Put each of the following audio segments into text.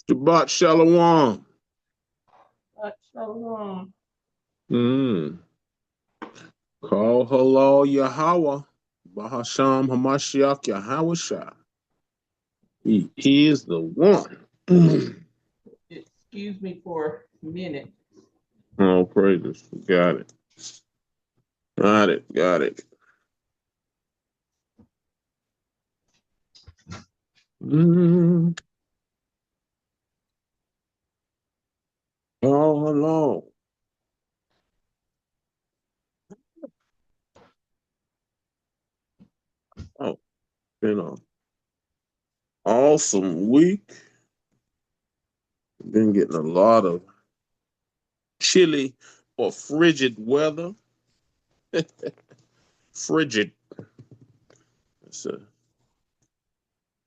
Shabbat Shalom. Shalom. Call halal Yahweh. Bahasham Hamashiach Yahawashah. He is the one. Excuse me for a minute. Oh, praises. Got it. Got it. Call halal. Oh, been an awesome week. Been getting a lot of chilly or frigid weather. Frigid.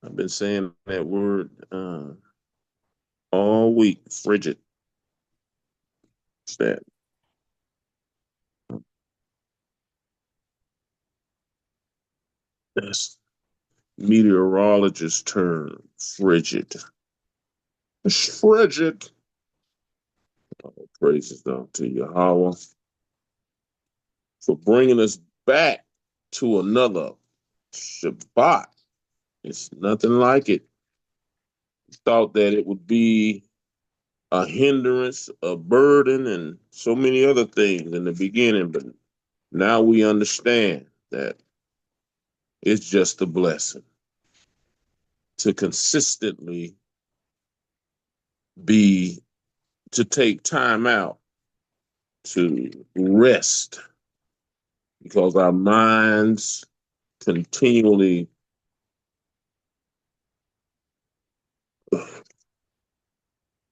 I've been saying that word all week. Frigid. What's that? That's meteorologist term. Frigid. It's frigid. All praises down to Yahweh for bringing us back to another Shabbat. It's nothing like it. Thought that it would be a hindrance, a burden, and so many other things in the beginning, but now we understand that it's just a blessing to consistently to take time out to rest because our minds continually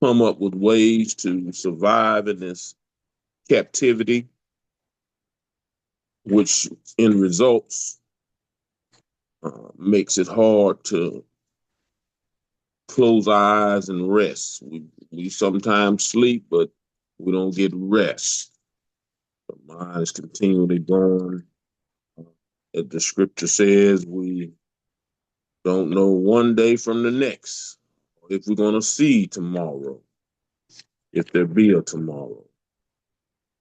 come up with ways to survive in this captivity, which in results makes it hard to close our eyes and rest. We sometimes sleep, but we don't get rest. The mind is continually going. As the scripture says, we don't know one day from the next if we're going to see tomorrow, if there be a tomorrow.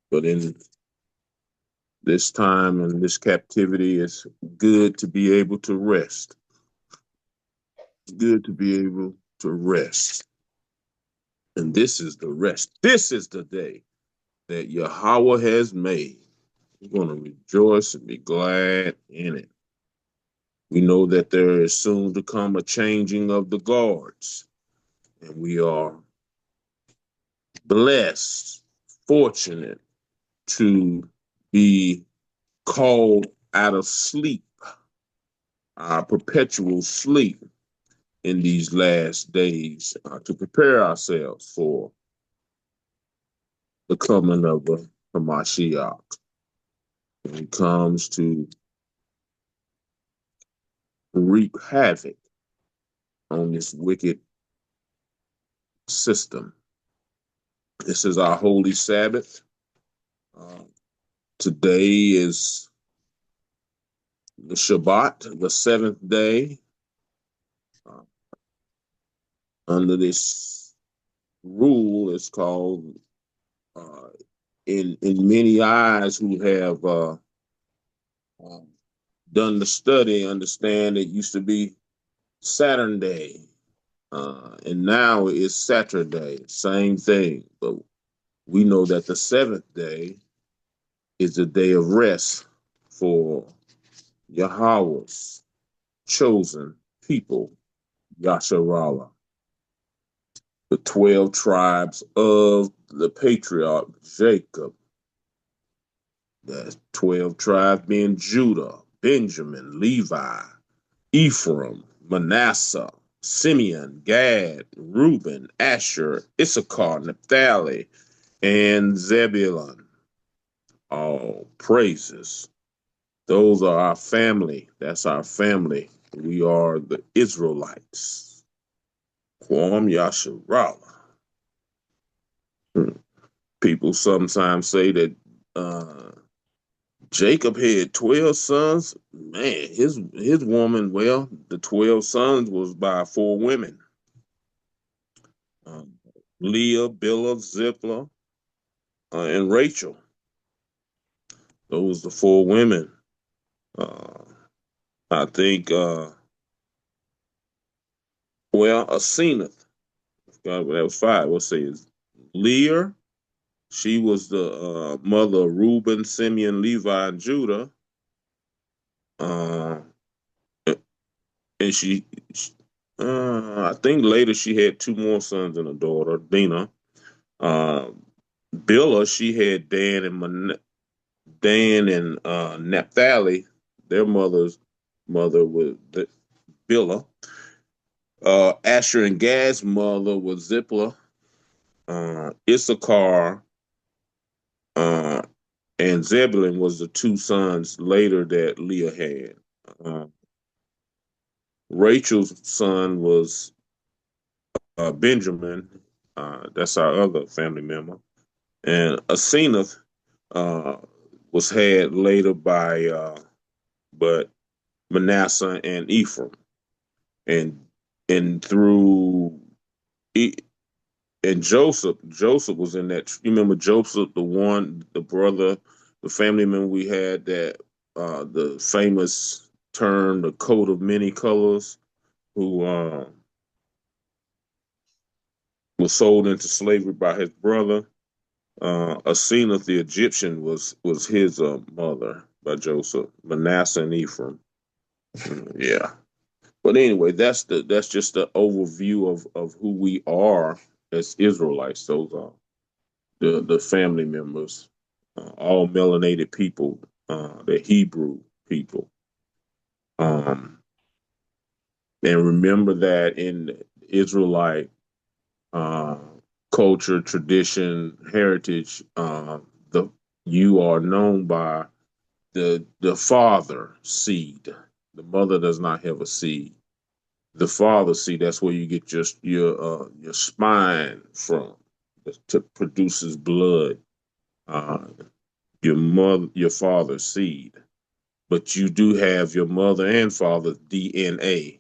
But in this time and this captivity, it's good to be able to rest. It's good to be able to rest. And this is the rest. This is the day that Yahweh has made. We're going to rejoice and be glad in it. We know that there is soon to come a changing of the guards, and we are blessed, fortunate to be called out of sleep, our perpetual sleep in these last days, to prepare ourselves for the coming of the Mashiach. When it comes to wreak havoc on this wicked system. This is our holy Sabbath. Today is the Shabbat, the seventh day. Under this rule, it's called, in many eyes who have done the study, understand it used to be Saturn Day, and now it's Saturday, same thing. But we know that the seventh day is the day of rest for Yahweh's chosen people, Yasharallah, the 12 tribes of the patriarch Jacob. The 12 tribes being Judah, Benjamin, Levi, Ephraim, Manasseh, Simeon, Gad, Reuben, Asher, Issachar, Naphtali, and Zebulun. All praises. Those are our family. That's our family. We are the Israelites. Kwam Yasharallah. People sometimes say that Jacob had 12 sons. Man, his woman, well, the 12 sons was by 4 women. um, Leah, Bilhah, Zipporah, and Rachel. Those are the four women. Uh, I think, Asenath, God, that was five. We'll say is Leah. She was the mother of Reuben, Simeon, Levi, and Judah. Uh, and I think later she had two more sons and a daughter, Dinah. Uh, Bilhah, she had Dan and Naphtali. Their mother was Bilhah. Asher and Gad's mother was Zipporah. Issachar uh, and Zebulun was the two sons later that Leah had. Uh, Rachel's son was Benjamin. That's our other family member. And Asenath uh, was had later by but Manasseh and Ephraim, and through e- and Joseph was in that. You remember Joseph, the brother, the family member we had that the famous term, the coat of many colors, who was sold into slavery by his brother. Asenath the Egyptian was his mother by Joseph, Manasseh and Ephraim. Yeah. But anyway, that's just the overview of who we are as Israelites. Those are the family members, all melanated people, the Hebrew people. Um, and remember that in Israelite uh, culture, tradition, heritage, the you are known by the father seed. The mother does not have a seed. The father seed. That's where you get your spine from. To produces blood. Uh, your father's seed, but you do have your mother and father's DNA,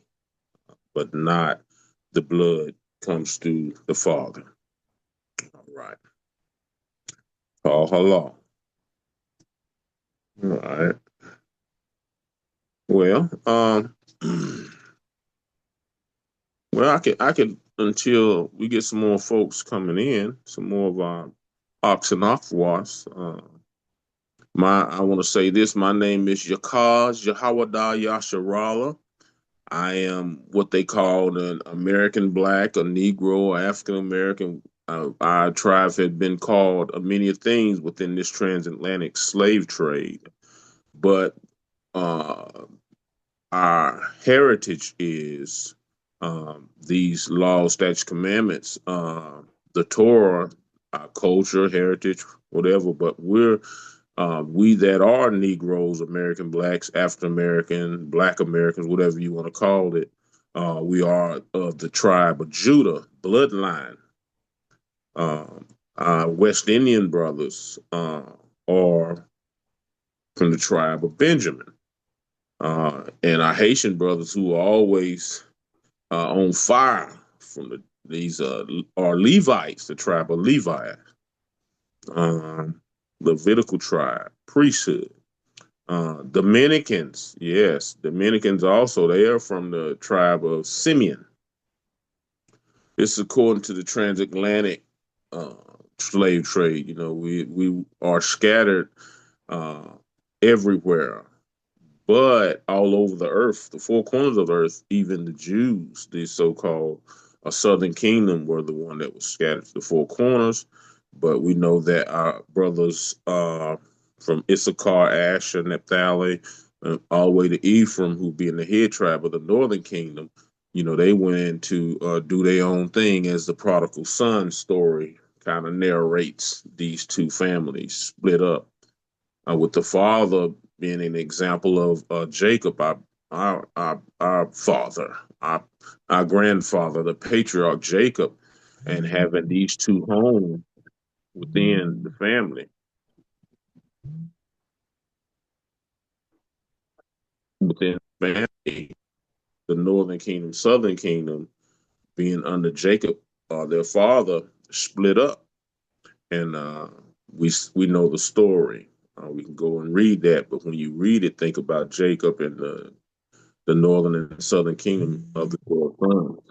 but not the blood comes through the father. All right. Oh, hello. All right. Well, well, I could until we get some more folks coming in, some more of our ox and aquas. I want to say this. My name is Yakaz Yahawadah Yasharala. I am what they call an American Black, a Negro, African American. Our tribe had been called many things within this transatlantic slave trade, but uh, our heritage is these laws, statutes, commandments, the Torah, our culture, heritage, whatever. But we that are Negroes, American blacks, African American, Black Americans, whatever you want to call it, we are of the tribe of Judah bloodline. Our West Indian brothers are from the tribe of Benjamin. And our Haitian brothers who are always on fire from these are Levites, the tribe of Levi, Levitical tribe, priesthood. Dominicans, yes, Dominicans also. They are from the tribe of Simeon. This is according to the transatlantic uh, slave trade. You know, we are scattered uh, everywhere, but all over the earth, the four corners of the earth, even the Jews, the so-called southern kingdom, were the one that was scattered to the four corners. But we know that our brothers from Issachar, Asher, Naphtali, all the way to Ephraim, who being the head tribe of the northern kingdom, you know, they went in to do their own thing, as the prodigal son story kind of narrates these two families split up, with the father being an example of Jacob, our father, our grandfather, the patriarch Jacob, and having these two homes within the family, within the family, the northern kingdom, southern kingdom being under Jacob. their father split up, and we know the story. We can go and read that, but when you read it, think about Jacob and the northern and southern kingdom of the world sons.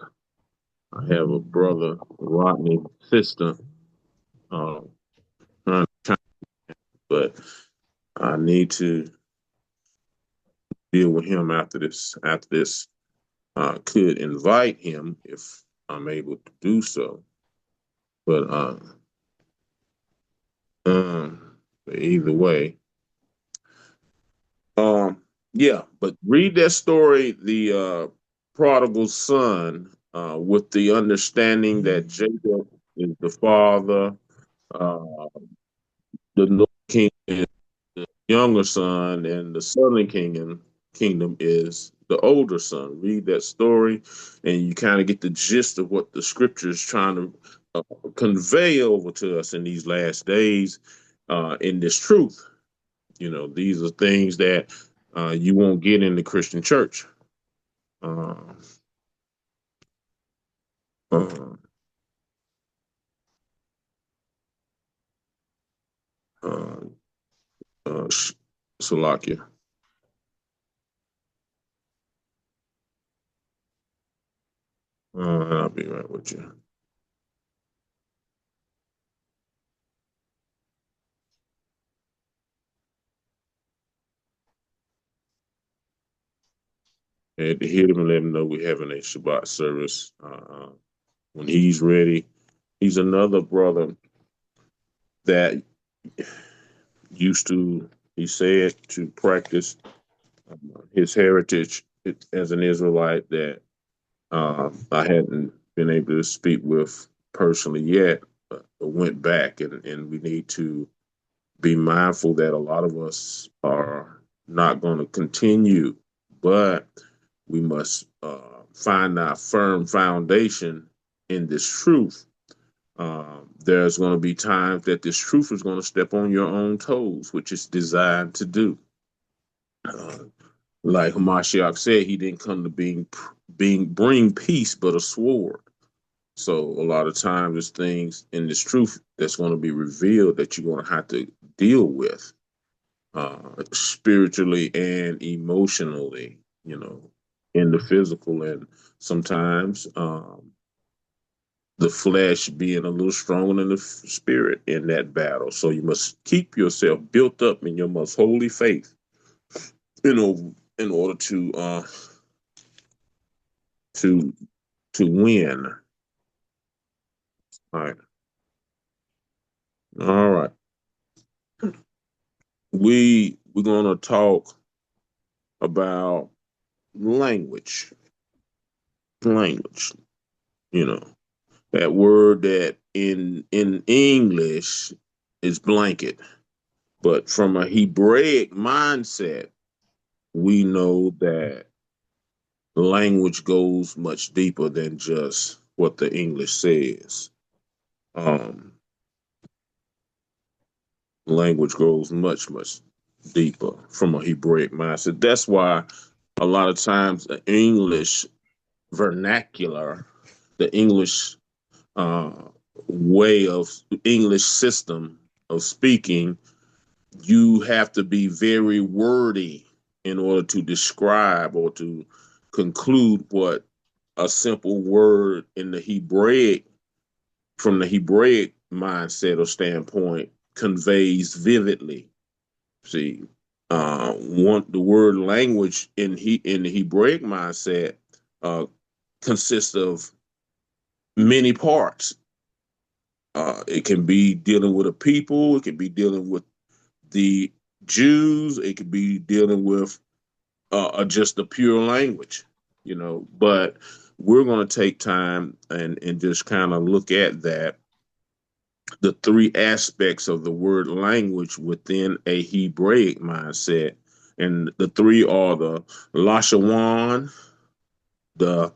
I have a brother, Rodney, sister, uh, but I need to deal with him after this. After this, could invite him if I'm able to do so. But either way, um, yeah. But read that story, the prodigal son, with the understanding that Jacob is the father, uh, the northern king is the younger son, and the southern kingdom is the older son. Read that story, and you kind of get the gist of what the scripture is trying to convey over to us in these last days, in this truth. You know, these are things that you won't get in the Christian church. Uh, uh, uh, uh, Salakia. I'll be right with you. And to hit him and let him know we're having a Shabbat service. When he's ready, he's another brother that used to, he said, to practice his heritage as an Israelite that I hadn't been able to speak with personally yet, but went back, and we need to be mindful that a lot of us are not going to continue, but we must find our firm foundation in this truth. There's going to be times that this truth is going to step on your own toes, which it's designed to do. Uh, like Hamashiach said, he didn't come to bring peace, but a sword. So a lot of times there's things in this truth that's going to be revealed that you're going to have to deal with, spiritually and emotionally, you know, in the physical, and sometimes the flesh being a little stronger than the spirit in that battle. So you must keep yourself built up in your most holy faith in order to to win. All right. All right. We're gonna talk about language. Language. You know, that word that in English is blanket, but from a Hebraic mindset, we know that language goes much deeper than just what the English says. Um, Language goes much deeper from a Hebraic mindset. That's why a lot of times the English vernacular, the English uh, way of English system of speaking, you have to be very wordy in order to describe or to conclude what a simple word in the Hebraic, from the Hebraic mindset or standpoint, conveys vividly. See, one the word language in the Hebraic mindset uh, consists of many parts. It can be dealing with a people. It can be dealing with the Jews. It could be dealing with just the pure language, you know. But we're going to take time and just kind of look at that, the three aspects of the word language within a Hebraic mindset. And the three are the Lashawan, the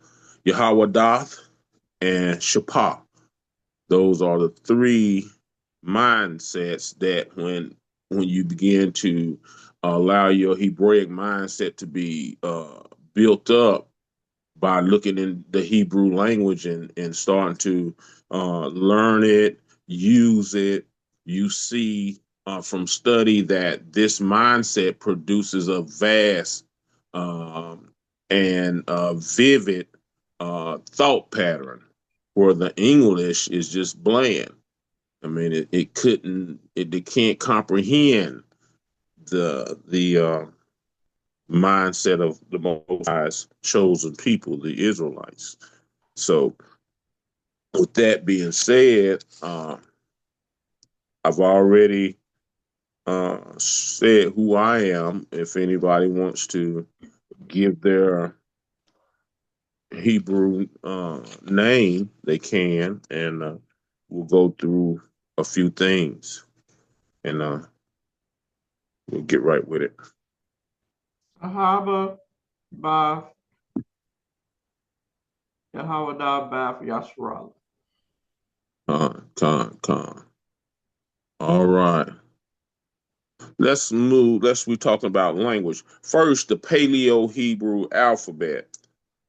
Yahawadath, and Shapah. Those are the three mindsets that when you begin to allow your Hebraic mindset to be built up, by looking in the Hebrew language and starting to learn it, use it. You see from study that this mindset produces a vast um, and vivid thought pattern, where the English is just bland. I mean, it can't comprehend the mindset of the Most High's chosen people, the Israelites. So, with that being said, I've already said who I am. If anybody wants to give their Hebrew name, they can, and we'll go through a few things, and we'll get right with it. Ahaba Bath Yahawada Bath Yasharala. Con. All right. Let's move. We talking about language first. The Paleo Hebrew alphabet,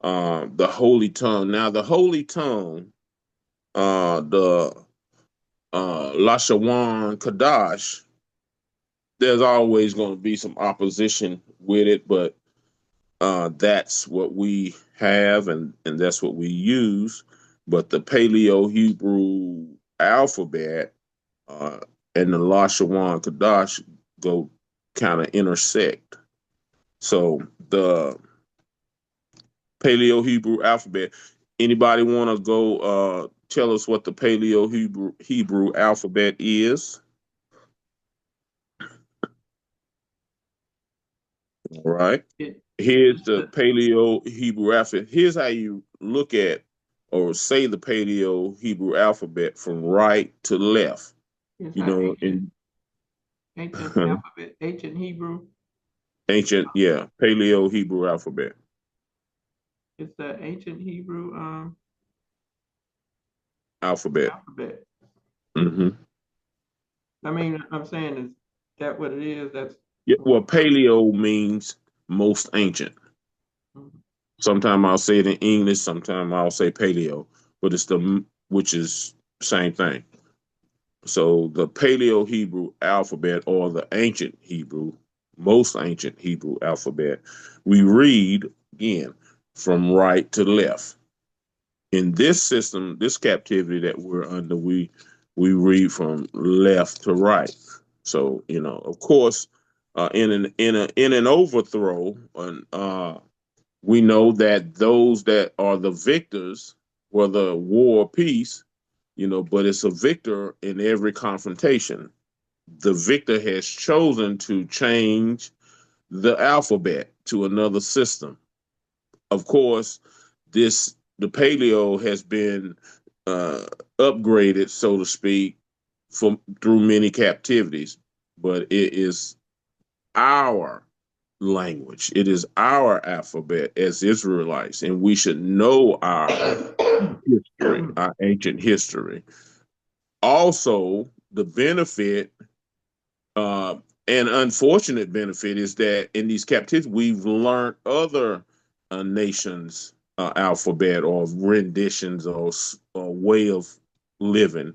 the Holy Tongue. Now, the Holy Tongue, the Lashawan Kadash. There's always going to be some opposition with it, but that's what we have, and that's what we use. But the Paleo Hebrew alphabet uh, and the Lashawan Kadash go kind of intersect. So the Paleo Hebrew alphabet. Anybody want to go tell us what the Paleo Hebrew alphabet is? All right. Here's the Paleo Hebrew alphabet. Here's how you look at or say the Paleo Hebrew alphabet from right to left. It's You an know, in ancient alphabet, ancient Hebrew. ancient, yeah, Paleo Hebrew alphabet. It's the ancient Hebrew Alphabet. alphabet. Mm-hmm. I mean, I'm saying, is that what it is? That's Yeah, well, Paleo means most ancient. Mhm. Sometimes I'll say it in English, sometimes I'll say paleo, but it's the which is same thing. So the Paleo Hebrew alphabet or the ancient Hebrew, most ancient Hebrew alphabet, we read again from right to left. In this system, this captivity that we're under, we read from left to right. So of course, in an overthrow, we know that those that are the victors, whether war or peace, but it's a victor in every confrontation. The victor has chosen to change the alphabet to another system. Of course, the paleo has been uh, upgraded, so to speak, from through many captivities, but it is our language. It is our alphabet as Israelites, and we should know our history, our ancient history. Also, the benefit uh, and unfortunate benefit is that in these captivities, we've learned other nations' alphabet or renditions or way of living.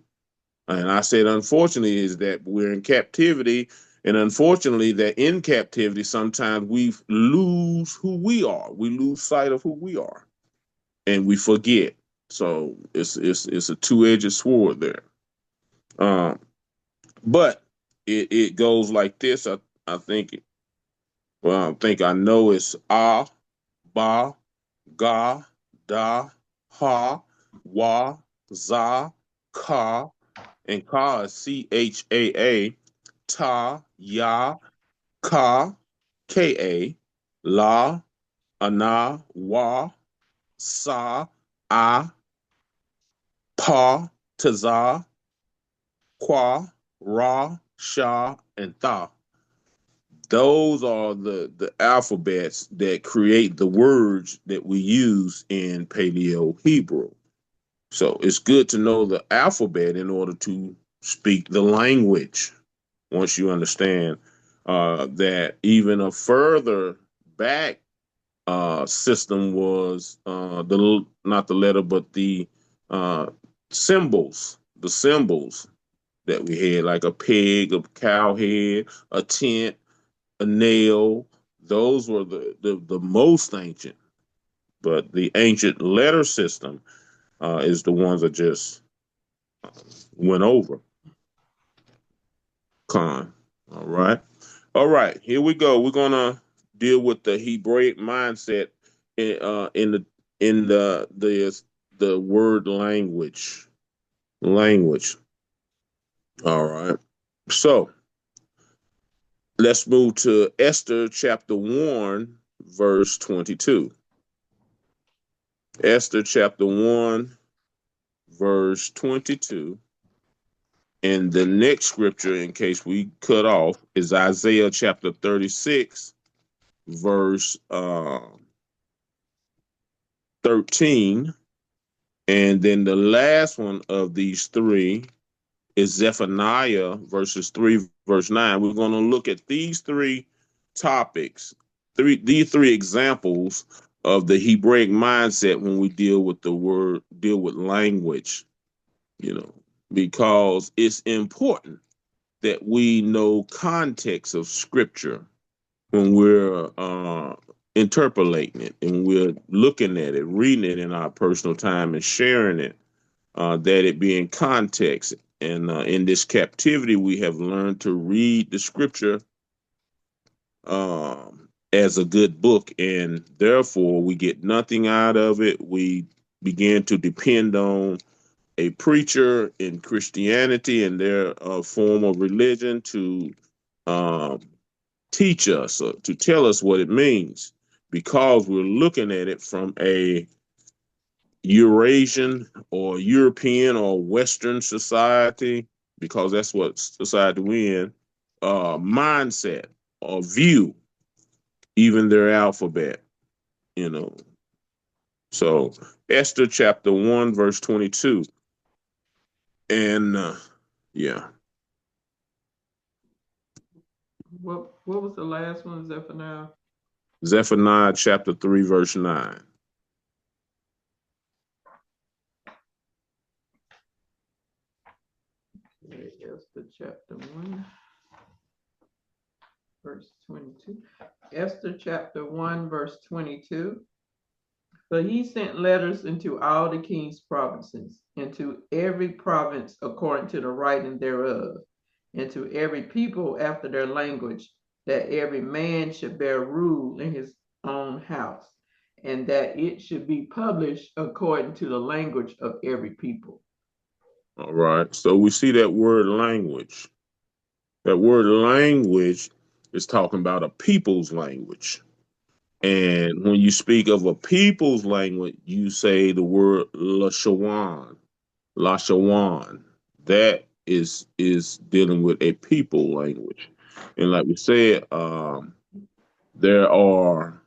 And I said, unfortunately, is that we're in captivity. And unfortunately, that in captivity, sometimes we lose who we are. We lose sight of who we are, and we forget. So it's a two-edged sword there. Um, but it goes like this. I think. Well, I think I know it's ba, ga, da, ha, wa, za, ka, and ka is CHAA, ta, ya, ka, ka, la, ana, wa, sa, a, pa, taza, kwa, ra, sha, and tha. Those are the alphabets that create the words that we use in Paleo Hebrew. So it's good to know the alphabet in order to speak the language. Once you understand that even a further back system was not the letter, but the uh, symbols. The symbols that we had, like a pig, a cow head, a tent, a nail. Those were the most ancient. But the ancient letter system is the ones that just went over. Con. All right. All right. Here we go. We're gonna deal with the Hebraic mindset in the word language. Language. All right. So let's move to Esther chapter 1, verse 22. Esther chapter 1, verse 22. And the next scripture, in case we cut off, is Isaiah chapter 36, verse 13. And then the last one of these three is Zephaniah verses 3, verse 9. We're going to look at these three topics, these three examples of the Hebraic mindset when we deal with language, because it's important that we know context of scripture when we're interpolating it and we're looking at it, reading it in our personal time and sharing it, that it be in context. And in this captivity, we have learned to read the scripture as a good book, and therefore we get nothing out of it. We begin to depend on a preacher in Christianity and their form of religion to um, teach us, to tell us what it means, because we're looking at it from a Eurasian or European or Western society, because that's what society we're in, mindset or view, even their alphabet, you know. So Esther chapter 1, verse 22. And yeah, What was the last one, Zephaniah? Zephaniah chapter 3, verse 9. Esther chapter 1, verse 22. Esther chapter 1, verse 22. But he sent letters into all the king's provinces, into every province according to the writing thereof, and to every people after their language, that every man should bear rule in his own house, and that it should be published according to the language of every people. All right. So we see that word language. That word language is talking about a people's language. And when you speak of a people's language, you say the word Lashawan. Lashawan. That is dealing with a people language. And like we said, there are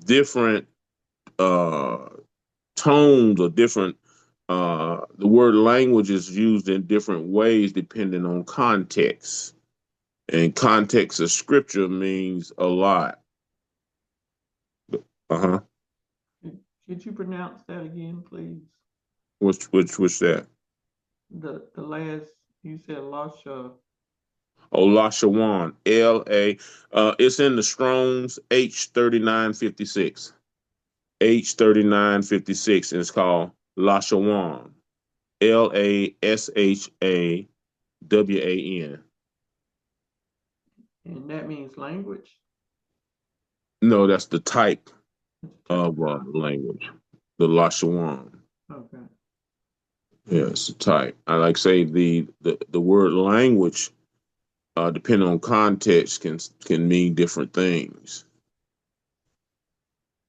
different uh, tones or different. The word language is used in different ways depending on context. And context of scripture means a lot. Uh-huh. Could you pronounce that again, please? Which that? The last you said Lasha. Oh, Lashawan. LA. It's in the Strong's H3956. H3956, and it's called Lashawan. Lashawan. And that means language. No, that's the type Type. of language. The Lashawan. Okay. Yeah, it's a type. I like say the word language, depending on context, can mean different things.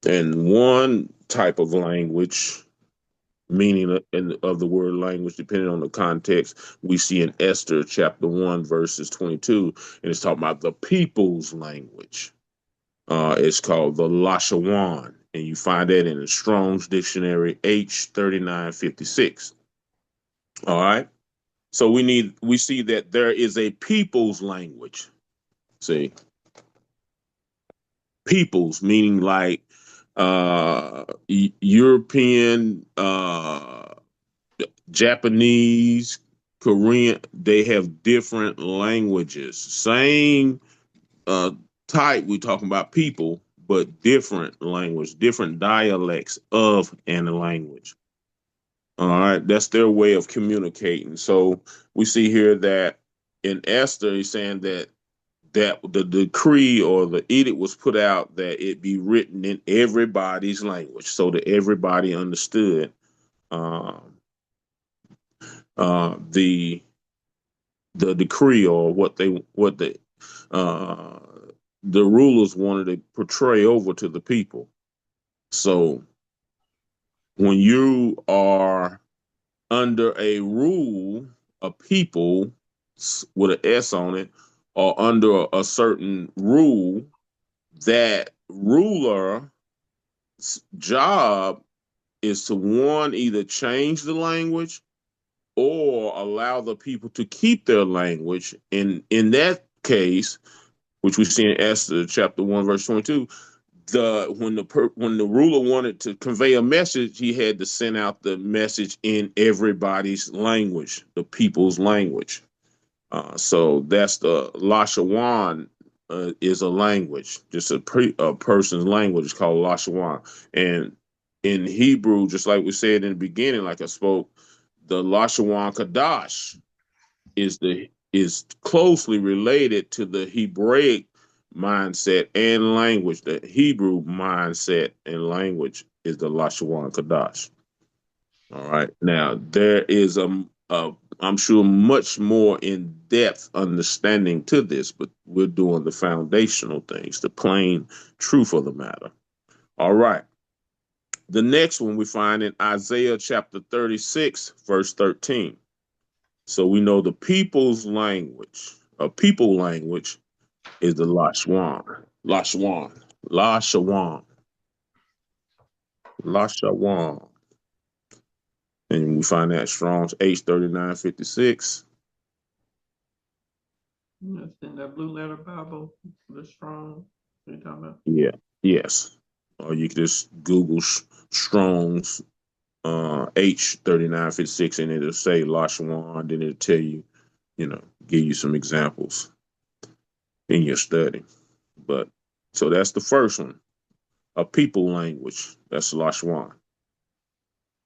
And one type of language, meaning of the word language, depending on the context, we see in Esther chapter 1, verses 22, and it's talking about the people's language. It's called the Lashawan, and you find that in the Strong's Dictionary H3956. All right. So we see that there is a people's language. See, people's meaning like European, Japanese, Korean, they have different languages. Same uh, type, we're talking about people, but different language, different dialects of an language. All right, that's their way of communicating. So we see here that in Esther, he's saying that the decree or the edict was put out that it be written in everybody's language, so that everybody understood um, the decree or uh, the rulers wanted to portray over to the people. So when you are under a rule, a people with an S on it, or under a certain rule, that ruler's job is to one, either change the language or allow the people to keep their language. In that case, which we see in Esther chapter 1, verse 22, when the ruler wanted to convey a message, he had to send out the message in everybody's language, the people's language. So that's the Lashawan, is a language, just a person's language. It's called Lashawan. And in Hebrew, just like we said in the beginning, like I spoke, the Lashawan Kadash is closely related to the Hebraic mindset and language. The Hebrew mindset and language is the Lashawan Kadash. All right. Now there is I'm sure much more in depth understanding to this, but we're doing the foundational things, the plain truth of the matter. All right. The next one we find in Isaiah chapter 36, verse 13. So we know the people's language, a people language is the Lashawan. Lashawan. Lashawan. Lashawan. And we find that Strong's H3956. That's in the Blue Letter Bible, the Strong. What are you talking about? Yeah. Yes. Or you can just Google Strong's H3956 and it'll say Lashawan, then it'll tell you, give you some examples in your study. But so that's the first one. A people language. That's Lashawan.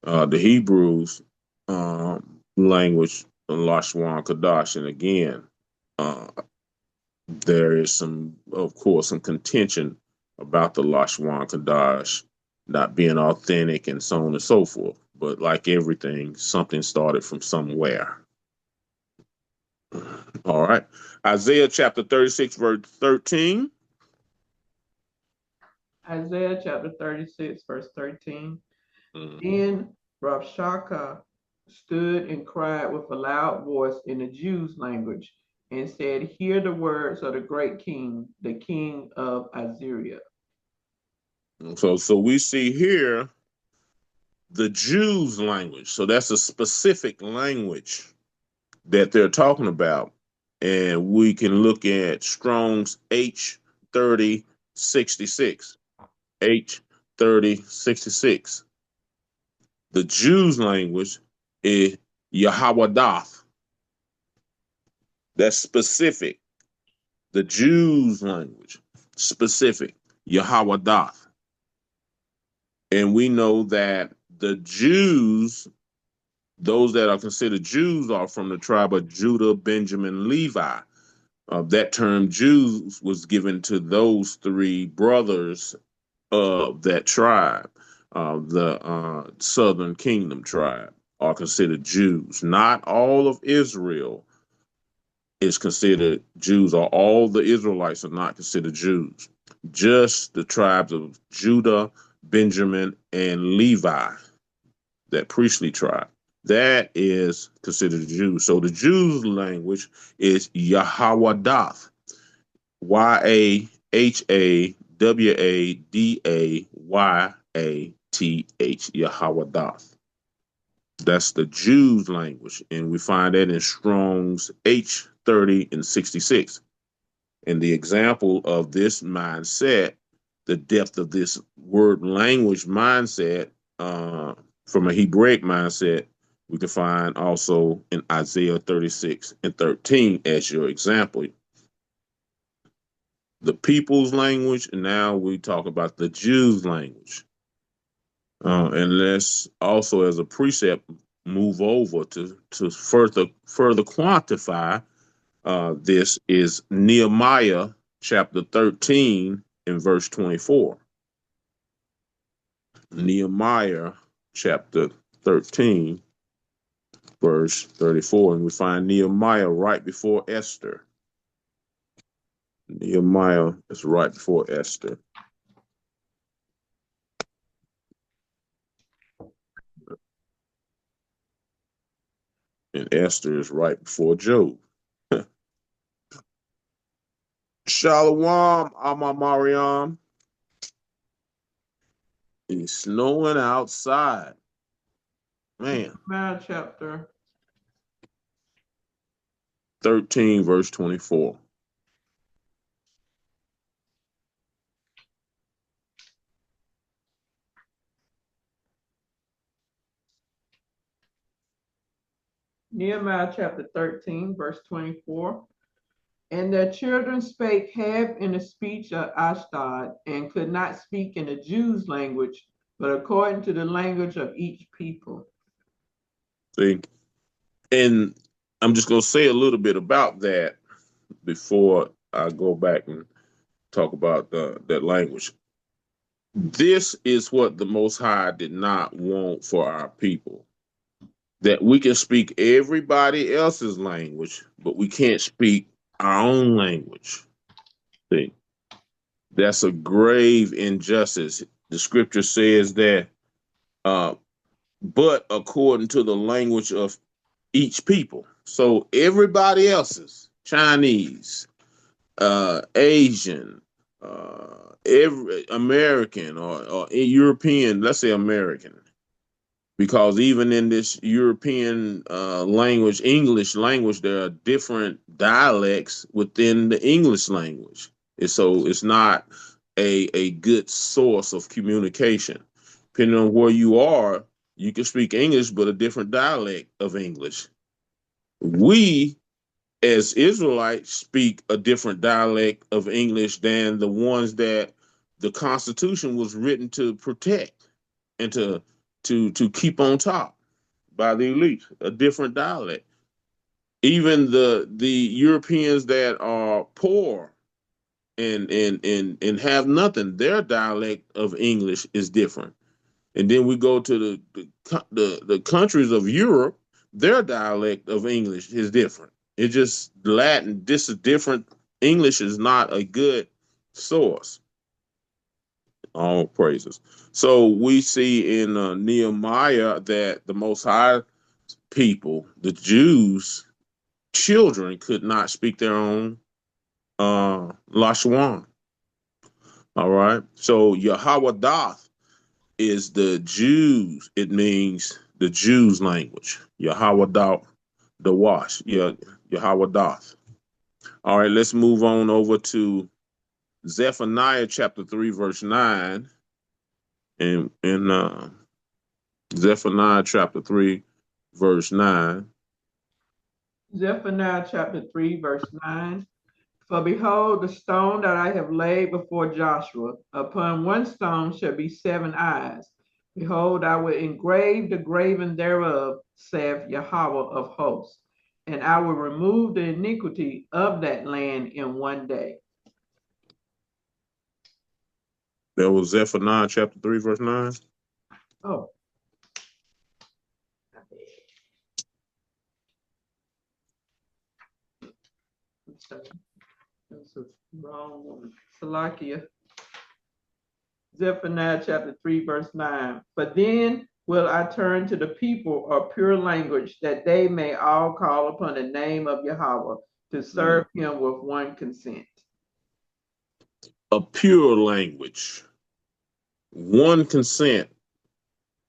The Hebrews language, Lashwan Kadash, and again, uh, there is of course, some contention about the Lashwan Kadash not being authentic and so on and so forth. But like everything, something started from somewhere. All right. Isaiah chapter 36, verse 13. Isaiah chapter 36, verse 13. Mhm. Then Rabshakeh stood and cried with a loud voice in the Jews' language and said, Hear the words of the great king, the king of Assyria. So we see here the Jews' language. So that's a specific language that they're talking about. And we can look at Strong's H3066. H3066. The Jews' language is Yahawadath. That's specific. The Jews' language, specific. Yahawadath. And we know that the Jews, those that are considered Jews, are from the tribe of Judah, Benjamin, Levi. That term Jews was given to those three brothers of that tribe, the southern kingdom tribe, are considered Jews. Not all of Israel is considered Jews, or all the Israelites are not considered Jews. Just the tribes of Judah, Benjamin, and Levi, that priestly tribe. That is considered Jews. So the Jews' language is Yahawadath. Yahawadath. Yahawadath. That's the Jews' language. And we find that in Strong's H30 and 66. And the example of this mindset, the depth of this word language mindset from a Hebraic mindset, we can find also in Isaiah 36:13 as your example. The people's language, and now we talk about the Jews' language. And let's also, as a precept, move over to further quantify this is Nehemiah chapter 13 and verse 24. Nehemiah chapter 13, verse 34. And we find Nehemiah right before Esther. Nehemiah is right before Esther. And Esther is right before Job. Shalom, Ama Mariam. It's snowing outside. Man. Nehemiah chapter 13, verse 24. Nehemiah chapter 13, verse 24. And their children spake half in the speech of Ashdod, and could not speak in the Jews' language, but according to the language of each people. See? And I'm just going to say a little bit about that before I go back and talk about that language. This is what the Most High did not want for our people. That we can speak everybody else's language, but we can't speak our own language. See? That's a grave injustice. The scripture says that, but according to the language of each people. So everybody else's, Chinese, Asian, every American or European, let's say American, because even in this European language, English language, there are different dialects within the English language. And so it's not a good source of communication. Depending on where you are, you can speak English, but a different dialect of English. We, as Israelites, speak a different dialect of English than the ones that the Constitution was written to protect and to keep on top by the elite, a different dialect. Even the Europeans that are poor and have nothing, their dialect of English is different. And then we go to the countries of Europe, their dialect of English is different. It's just Latin. This is different. English is not a good source. All praises. So we see in Nehemiah that the Most High people, the Jews, children could not speak their own Lashawan. All right. So Yahweh is the Jews. It means the Jews' language. Yahweh the wash. Yeah, Yahweh. All right, let's move on over to Zephaniah chapter 3, verse 9. And in Zephaniah chapter 3, verse 9. Zephaniah chapter 3, verse 9. For behold, the stone that I have laid before Joshua, upon one stone shall be 7 eyes. Behold, I will engrave the graven thereof, saith Yahweh of hosts, and I will remove the iniquity of that land in one day. That was Zephaniah chapter 3, verse 9. Oh. That's a wrong one. Salakia. Zephaniah chapter 3, verse 9. But then will I turn to the people of pure language, that they may all call upon the name of Yahweh to serve him with one consent. A pure language, one consent.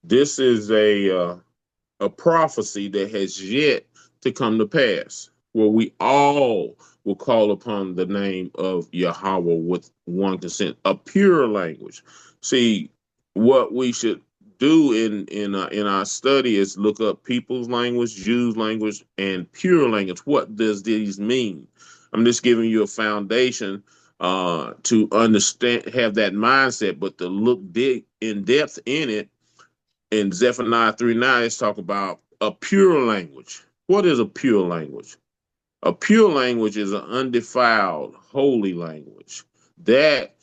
This is a prophecy that has yet to come to pass. where we all will call upon the name of Yahweh with one consent, a pure language. See, what we should do in our study is look up people's language, Jews' language, and pure language. What does these mean? I'm just giving you a foundation to understand, have that mindset, but to look in depth in it. In Zephaniah 3:9, it's talk about a pure language. What is a pure language? A pure language is an undefiled, holy language that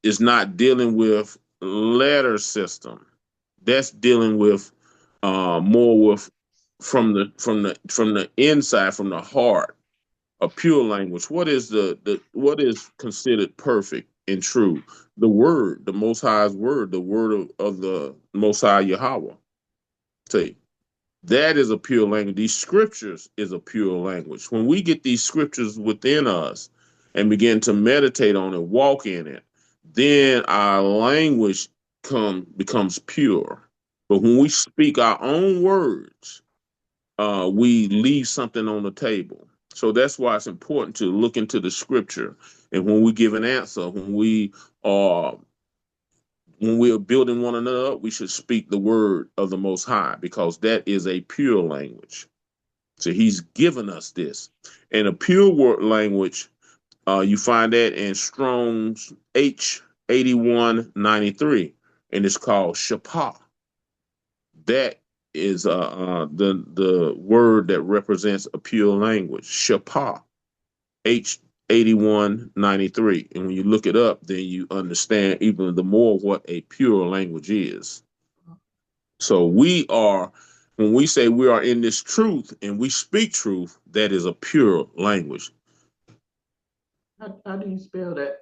is not dealing with letter system. That's dealing with more with from the inside, from the heart. A pure language. What is the what is considered perfect and true? The word, the Most High's word, the word of the Most High Yahweh. See, that is a pure language. These scriptures is a pure language. When we get these scriptures within us and begin to meditate on it, walk in it, then our language becomes pure. But when we speak our own words, we leave something on the table. So that's why it's important to look into the scripture. And when we give an answer, are when we are building one another up, we should speak the word of the Most High because that is a pure language. So He's given us this, and a pure word language. You find that in Strong's H8193, and it's called Shapah. That is the word that represents a pure language. Shapah, H8193, and when you look it up, then you understand even the more what a pure language is. So when we say we are in this truth and we speak truth, that is a pure language. How do you spell that?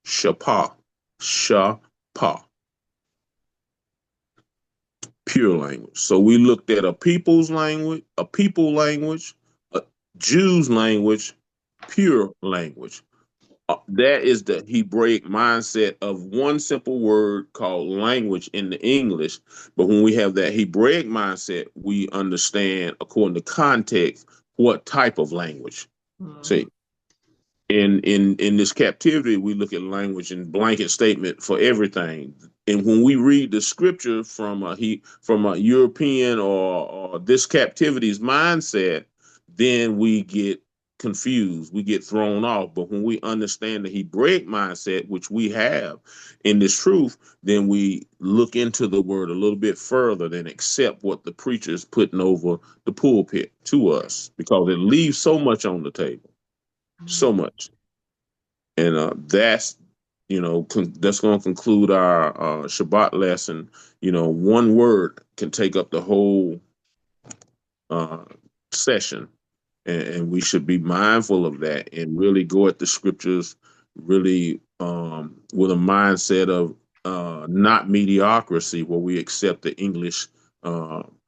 Shapah. Shapah. Shapah. Pure language. So we looked at a people's language, a people language, a Jews language, pure language. That is the Hebraic mindset of one simple word called language in the English. But when we have that Hebraic mindset, we understand according to context what type of language. Mm-hmm. See, in this captivity, we look at language and blanket statement for everything. And when we read the scripture from a European or this captivity's mindset, then we get confused, we get thrown off. But when we understand the Hebraic mindset, which we have in this truth, then we look into the word a little bit further than accept what the preacher is putting over the pulpit to us because it leaves so much on the table, so much. And that's that's going to conclude our Shabbat lesson. One word can take up the whole uh, session, and we should be mindful of that and really go at the scriptures really with a mindset of not mediocrity where we accept the English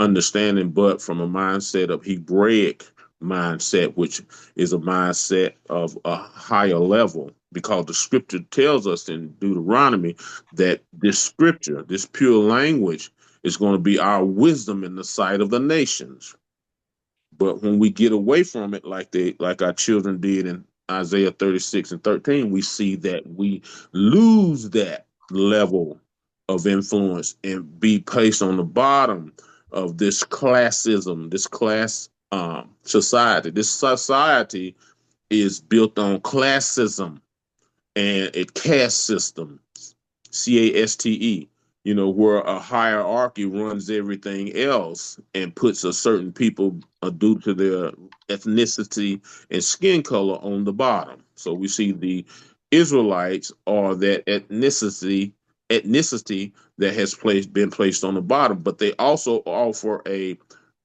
understanding, but from a mindset of Hebraic mindset, which is a mindset of a higher level, because the scripture tells us in Deuteronomy that this scripture, this pure language, is going to be our wisdom in the sight of the nations. But when we get away from it, like our children did in Isaiah 36:13, we see that we lose that level of influence and be placed on the bottom of this classism, this class society. This society is built on classism and a caste system, CASTE, where a hierarchy runs everything else and puts a certain people due to their ethnicity and skin color on the bottom. So we see the Israelites are that ethnicity that has been placed on the bottom, but they also offer a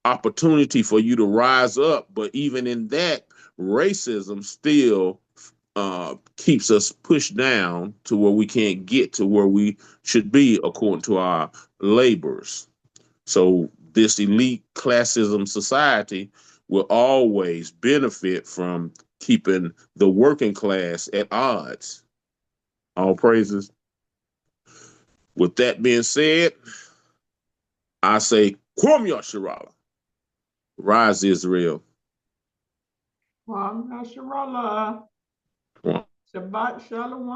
opportunity for you to rise up. But even in that, racism still keeps us pushed down to where we can't get to where we should be according to our labors. So this elite classism society will always benefit from keeping the working class at odds. All praises. With that being said, I say, Kwam Yasharala. Rise, Israel. Kwam Yasharala. Kwam. Shabbat Shalom.